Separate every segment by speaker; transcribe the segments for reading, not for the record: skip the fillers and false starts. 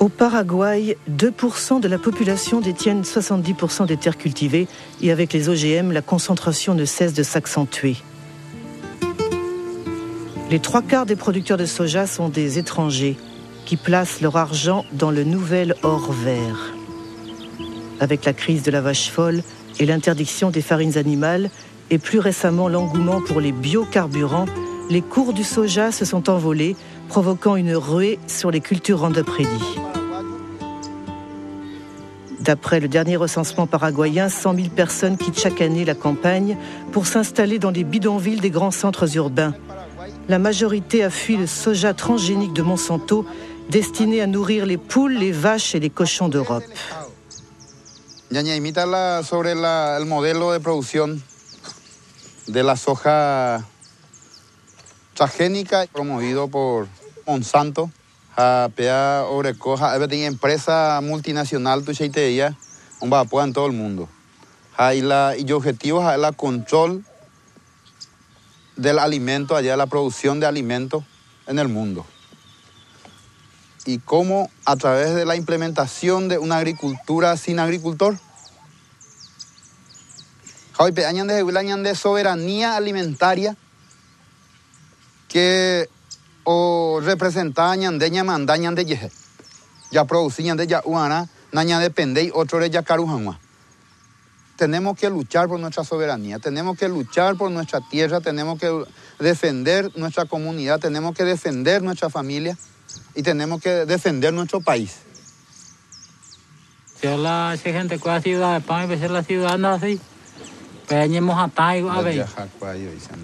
Speaker 1: Au Paraguay, 2% de la population détiennent 70% des terres cultivées et avec les OGM, la concentration ne cesse de s'accentuer. Les 3/4 des producteurs de soja sont des étrangers qui placent leur argent dans le nouvel or vert. Avec la crise de la vache folle et l'interdiction des farines animales et plus récemment l'engouement pour les biocarburants, les cours du soja se sont envolés, provoquant une ruée sur les cultures Roundup Ready. D'après le dernier recensement paraguayen, 100 000 personnes quittent chaque année la campagne pour s'installer dans les bidonvilles des grands centres urbains. La majorité a fui le soja transgénique de Monsanto, destiné à nourrir les poules, les vaches et les cochons d'Europe.
Speaker 2: Ñaña imita sobre el modelo de producción de la soja transgénica promovido por Monsanto. Pea Orecoja, hay empresa multinacional tucheiteía, un vapor en todo el mundo. Y el objetivo es el control del alimento, allá la producción de alimentos en el mundo. Y cómo a través de la implementación de una agricultura sin agricultor, hay de soberanía alimentaria que o representar ñandeña mandaña de yeje. Ya producían de ya uana, naña depende y otro de ya carujanwa. Tenemos que luchar por nuestra soberanía, tenemos que luchar por nuestra tierra, tenemos que defender nuestra comunidad, tenemos que defender nuestra familia y tenemos que defender nuestro país.
Speaker 3: Si la gente que la ciudad de Pan, pues la ciudad no así. Peñemos a Taigo a ver.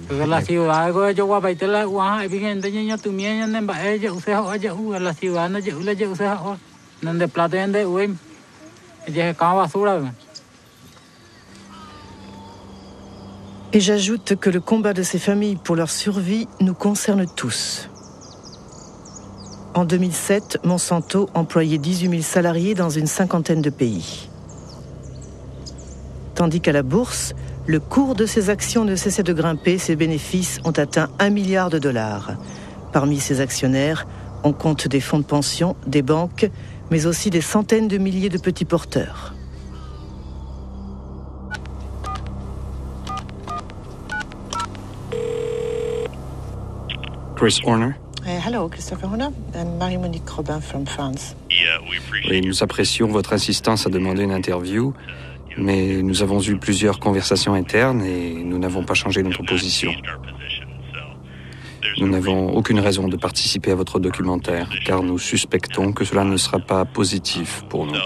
Speaker 3: Porque la ciudad de yo voy a ir la guaja y bien de niño tu mía en ella usted allá la ciudad no yo le usted donde plata de hoy. Ella es cada basura.
Speaker 1: Et j'ajoute que le combat de ces familles pour leur survie nous concerne tous. En 2007, Monsanto employait 18 000 salariés dans une 50aine de pays. Tandis qu'à la bourse, le cours de ces actions ne cessait de grimper, ses bénéfices ont atteint $1 milliard. Parmi ces actionnaires, on compte des fonds de pension, des banques, mais aussi des centaines de milliers de petits porteurs.
Speaker 4: Chris Horner.
Speaker 5: Hello, Christopher Horner. I'm Marie-Monique Robin from France.
Speaker 4: Oui, nous apprécions votre insistance à demander une interview, mais nous avons eu plusieurs conversations internes et nous n'avons pas changé notre position. Nous n'avons aucune raison de participer à votre documentaire, car nous suspectons que cela ne sera pas positif pour nous.